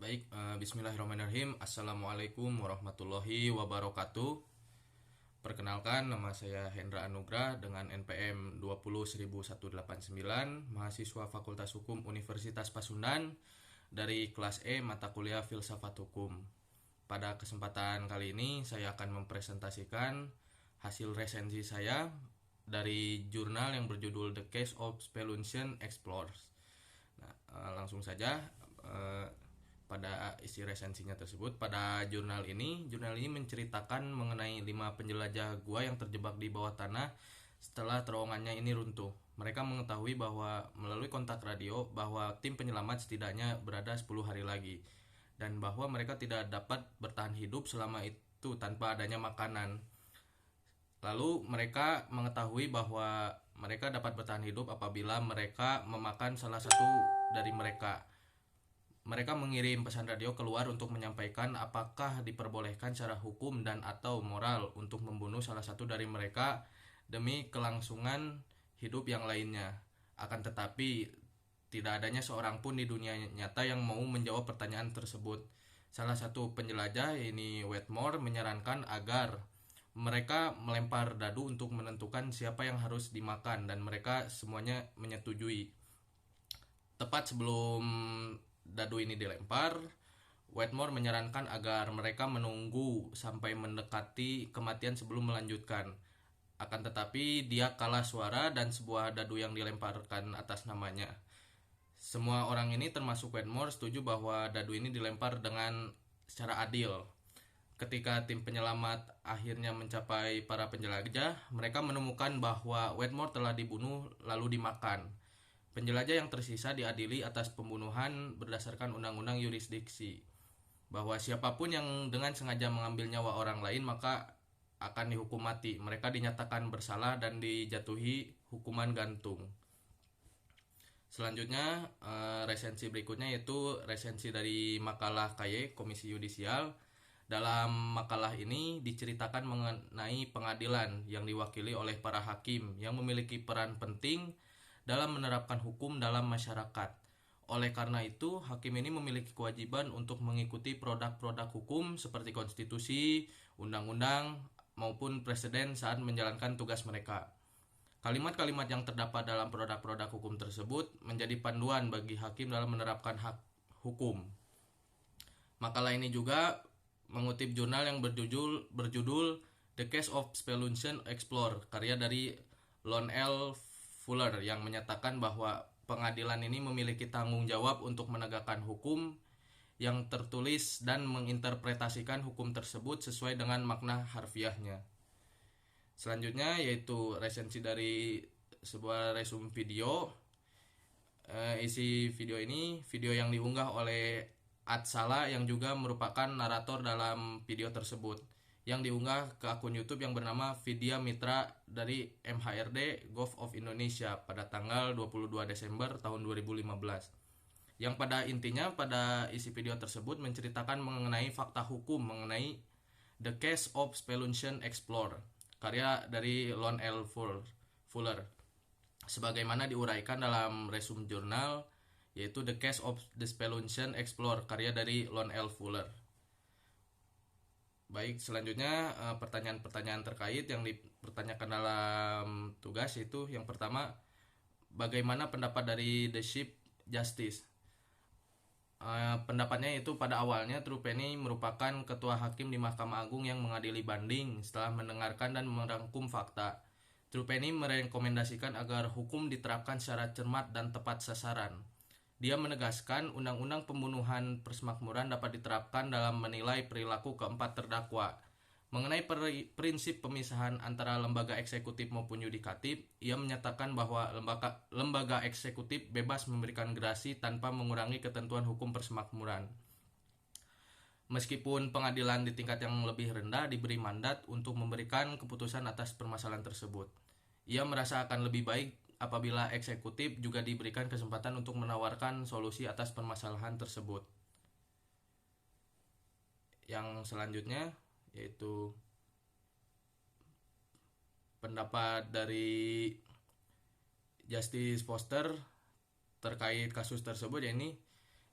Baik, bismillahirrahmanirrahim. Assalamualaikum warahmatullahi wabarakatuh. Perkenalkan, nama saya Hendra Anugrah dengan NPM 20189, mahasiswa Fakultas Hukum Universitas Pasundan dari kelas E mata kuliah Filsafat Hukum. Pada kesempatan kali ini saya akan mempresentasikan hasil resensi saya dari jurnal yang berjudul The Case of Speluntian Explorers. Nah, langsung saja pada isi resensinya tersebut. Pada jurnal ini menceritakan mengenai 5 penjelajah gua yang terjebak di bawah tanah setelah terowongannya ini runtuh. Mereka mengetahui bahwa melalui kontak radio bahwa tim penyelamat setidaknya berada 10 hari lagi dan bahwa mereka tidak dapat bertahan hidup selama itu tanpa adanya makanan. Lalu mereka mengetahui bahwa mereka dapat bertahan hidup apabila mereka memakan salah satu dari mereka. Mereka mengirim pesan radio keluar untuk menyampaikan apakah diperbolehkan secara hukum dan atau moral untuk membunuh salah satu dari mereka demi kelangsungan hidup yang lainnya. Akan tetapi tidak adanya seorang pun di dunia nyata yang mau menjawab pertanyaan tersebut. Salah satu penjelajah, ini Wetmore, menyarankan agar mereka melempar dadu untuk menentukan siapa yang harus dimakan dan mereka semuanya menyetujui. Tepat sebelum dadu ini dilempar, Wetmore menyarankan agar mereka menunggu sampai mendekati kematian sebelum melanjutkan. Akan tetapi dia kalah suara dan sebuah dadu yang dilemparkan atas namanya. Semua orang ini termasuk Wetmore setuju bahwa dadu ini dilempar dengan secara adil. Ketika tim penyelamat akhirnya mencapai para penjelajah, mereka menemukan bahwa Wetmore telah dibunuh lalu dimakan. Penjelajah yang tersisa diadili atas pembunuhan berdasarkan undang-undang yurisdiksi, bahwa siapapun yang dengan sengaja mengambil nyawa orang lain maka akan dihukum mati. Mereka dinyatakan bersalah dan dijatuhi hukuman gantung. Selanjutnya, resensi berikutnya yaitu resensi dari makalah KY Komisi Yudisial. Dalam makalah ini diceritakan mengenai pengadilan yang diwakili oleh para hakim yang memiliki peran penting dalam menerapkan hukum dalam masyarakat. Oleh karena itu, hakim ini memiliki kewajiban untuk mengikuti produk-produk hukum seperti konstitusi, undang-undang, maupun presiden saat menjalankan tugas mereka. Kalimat-kalimat yang terdapat dalam produk-produk hukum tersebut menjadi panduan bagi hakim dalam menerapkan hak hukum. Makalah ini juga mengutip jurnal yang berjudul The Case of Speluntian Explorer, karya dari Lon L. Fuller, yang menyatakan bahwa pengadilan ini memiliki tanggung jawab untuk menegakkan hukum yang tertulis dan menginterpretasikan hukum tersebut sesuai dengan makna harfiahnya. Selanjutnya yaitu resensi dari sebuah resume video. Isi video ini video yang diunggah oleh Atsala yang juga merupakan narator dalam video tersebut, yang diunggah ke akun YouTube yang bernama Vidya Mitra dari MHRD Gov of Indonesia pada tanggal 22 Desember tahun 2015. Yang pada intinya pada isi video tersebut menceritakan mengenai fakta hukum mengenai The Case of Speluntian Explorer, karya dari Lon L. Fuller. Sebagaimana diuraikan dalam resume jurnal, yaitu The Case of the Speluntian Explorer, karya dari Lon L. Fuller. Baik, selanjutnya pertanyaan-pertanyaan terkait yang dipertanyakan dalam tugas itu yang pertama, bagaimana pendapat dari The Chief Justice? Pendapatnya itu pada awalnya Trupeni merupakan ketua hakim di Mahkamah Agung yang mengadili banding setelah mendengarkan dan merangkum fakta. Trupeni merekomendasikan agar hukum diterapkan secara cermat dan tepat sasaran. Dia menegaskan undang-undang pembunuhan persemakmuran dapat diterapkan dalam menilai perilaku keempat terdakwa. Mengenai prinsip pemisahan antara lembaga eksekutif maupun yudikatif, ia menyatakan bahwa lembaga eksekutif bebas memberikan gerasi tanpa mengurangi ketentuan hukum persemakmuran. Meskipun pengadilan di tingkat yang lebih rendah diberi mandat untuk memberikan keputusan atas permasalahan tersebut, ia merasa akan lebih baik apabila eksekutif juga diberikan kesempatan untuk menawarkan solusi atas permasalahan tersebut. Yang selanjutnya yaitu pendapat dari Justice Foster terkait kasus tersebut, yakni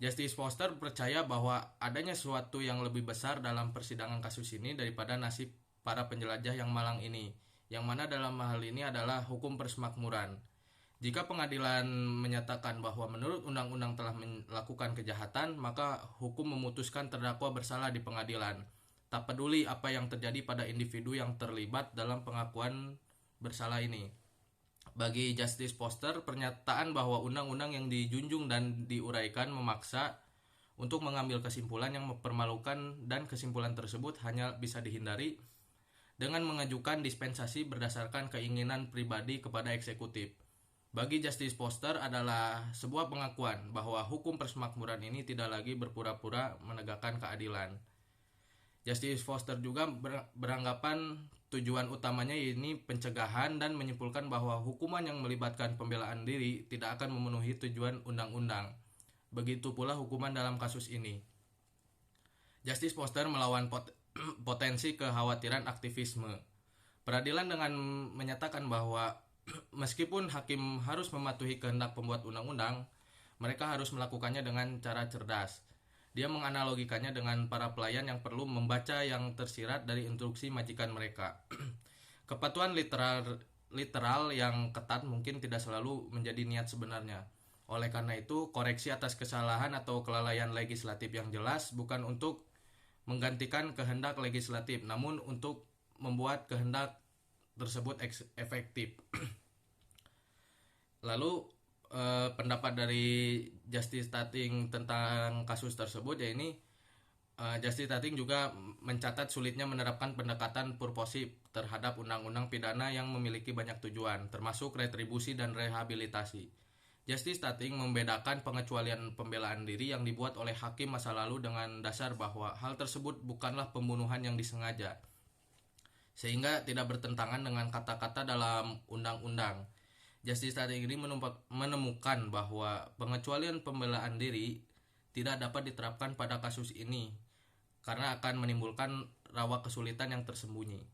Justice Foster percaya bahwa adanya sesuatu yang lebih besar dalam persidangan kasus ini daripada nasib para penjelajah yang malang ini, yang mana dalam hal ini adalah hukum persemakmuran. Jika pengadilan menyatakan bahwa menurut undang-undang telah melakukan kejahatan, maka hukum memutuskan terdakwa bersalah di pengadilan. Tak peduli apa yang terjadi pada individu yang terlibat dalam pengakuan bersalah ini. Bagi Justice Foster, pernyataan bahwa undang-undang yang dijunjung dan diuraikan memaksa untuk mengambil kesimpulan yang mempermalukan dan kesimpulan tersebut hanya bisa dihindari dengan mengajukan dispensasi berdasarkan keinginan pribadi kepada eksekutif. Bagi Justice Foster adalah sebuah pengakuan bahwa hukum persemakmuran ini tidak lagi berpura-pura menegakkan keadilan. Justice Foster juga beranggapan tujuan utamanya ini pencegahan dan menyimpulkan bahwa hukuman yang melibatkan pembelaan diri tidak akan memenuhi tujuan undang-undang. Begitu pula hukuman dalam kasus ini. Justice Foster melawan potensi kekhawatiran aktivisme. Peradilan dengan menyatakan bahwa meskipun hakim harus mematuhi kehendak pembuat undang-undang, mereka harus melakukannya dengan cara cerdas. Dia menganalogikannya dengan para pelayan yang perlu membaca yang tersirat dari instruksi majikan mereka. Kepatuhan literal yang ketat mungkin tidak selalu menjadi niat sebenarnya. Oleh karena itu, koreksi atas kesalahan atau kelalaian legislatif yang jelas bukan untuk menggantikan kehendak legislatif, namun untuk membuat kehendak tersebut efektif. Lalu pendapat dari Justice Tating tentang kasus tersebut, ya ini Justice Tating juga mencatat sulitnya menerapkan pendekatan purposif terhadap undang-undang pidana yang memiliki banyak tujuan, termasuk retribusi dan rehabilitasi. Justice Tating membedakan pengecualian pembelaan diri yang dibuat oleh hakim masa lalu dengan dasar bahwa hal tersebut bukanlah pembunuhan yang disengaja, sehingga tidak bertentangan dengan kata-kata dalam undang-undang. Justice Tating ini menemukan bahwa pengecualian pembelaan diri tidak dapat diterapkan pada kasus ini karena akan menimbulkan rawa kesulitan yang tersembunyi.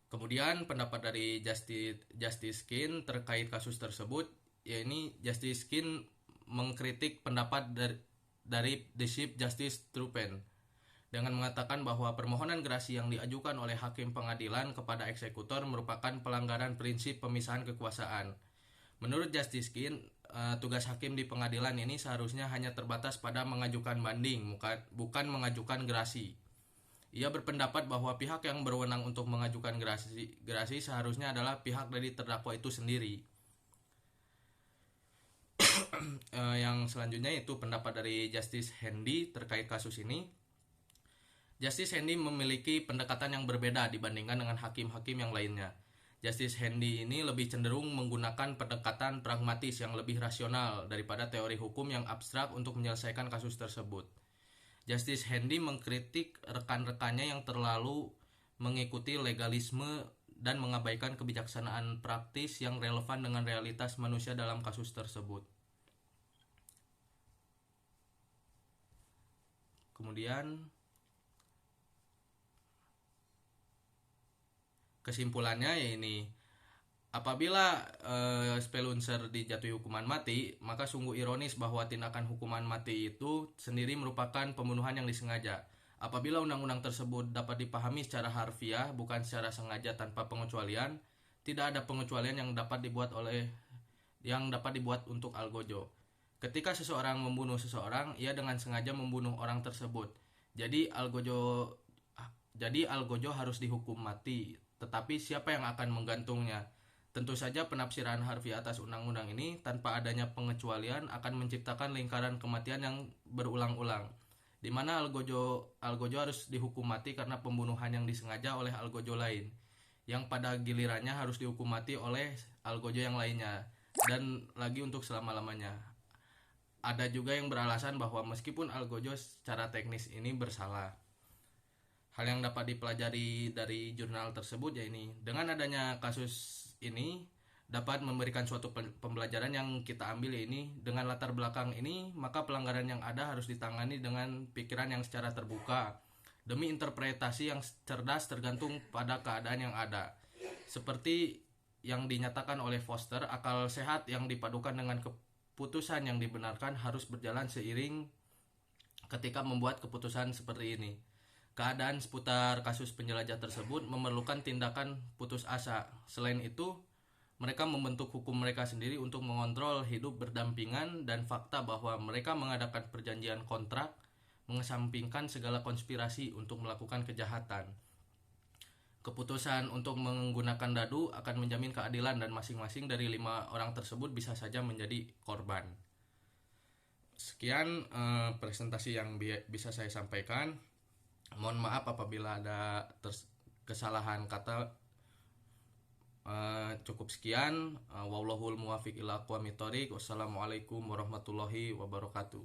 Kemudian pendapat dari Justice Skin terkait kasus tersebut, yakni Justice Skin mengkritik pendapat dari The Chief Justice Truppen dengan mengatakan bahwa permohonan gerasi yang diajukan oleh hakim pengadilan kepada eksekutor merupakan pelanggaran prinsip pemisahan kekuasaan. Menurut Justice Skin, tugas hakim di pengadilan ini seharusnya hanya terbatas pada mengajukan banding, bukan mengajukan gerasi. Ia berpendapat bahwa pihak yang berwenang untuk mengajukan gerasi seharusnya adalah pihak dari terdakwa itu sendiri. Yang selanjutnya itu pendapat dari Justice Handy terkait kasus ini. Justice Handy memiliki pendekatan yang berbeda dibandingkan dengan hakim-hakim yang lainnya. Justice Handy ini lebih cenderung menggunakan pendekatan pragmatis yang lebih rasional daripada teori hukum yang abstrak untuk menyelesaikan kasus tersebut. Justice Handy mengkritik rekan-rekannya yang terlalu mengikuti legalisme dan mengabaikan kebijaksanaan praktis yang relevan dengan realitas manusia dalam kasus tersebut. Kemudian kesimpulannya ya ini, apabila Spelunzer dijatuhi hukuman mati, maka sungguh ironis bahwa tindakan hukuman mati itu sendiri merupakan pembunuhan yang disengaja. Apabila undang-undang tersebut dapat dipahami secara harfiah, bukan secara sengaja tanpa pengecualian, tidak ada pengecualian yang dapat dibuat untuk algojo. Ketika seseorang membunuh seseorang, ia dengan sengaja membunuh orang tersebut. Jadi algojo harus dihukum mati. Tetapi siapa yang akan menggantungnya? Tentu saja penafsiran harfiah atas undang-undang ini tanpa adanya pengecualian akan menciptakan lingkaran kematian yang berulang-ulang, di mana algojo harus dihukum mati karena pembunuhan yang disengaja oleh algojo lain, yang pada gilirannya harus dihukum mati oleh algojo yang lainnya, dan lagi untuk selama-lamanya. Ada juga yang beralasan bahwa meskipun algojo secara teknis ini bersalah. Hal yang dapat dipelajari dari jurnal tersebut ya ini, dengan adanya kasus ini dapat memberikan suatu pembelajaran yang kita ambil ya ini, dengan latar belakang ini maka pelanggaran yang ada harus ditangani dengan pikiran yang secara terbuka demi interpretasi yang cerdas tergantung pada keadaan yang ada. Seperti yang dinyatakan oleh Foster, akal sehat yang dipadukan dengan putusan yang dibenarkan harus berjalan seiring ketika membuat keputusan seperti ini. Keadaan seputar kasus penjelajah tersebut memerlukan tindakan putus asa. Selain itu, mereka membentuk hukum mereka sendiri untuk mengontrol hidup berdampingan dan fakta bahwa mereka mengadakan perjanjian kontrak, mengesampingkan segala konspirasi untuk melakukan kejahatan. Keputusan untuk menggunakan dadu akan menjamin keadilan dan masing-masing dari 5 orang tersebut bisa saja menjadi korban. Sekian presentasi yang bisa saya sampaikan. Mohon maaf apabila ada kesalahan kata. Cukup sekian. Wallahul muwaffiq ila aqwamit thoriq. Wassalamualaikum warahmatullahi wabarakatuh.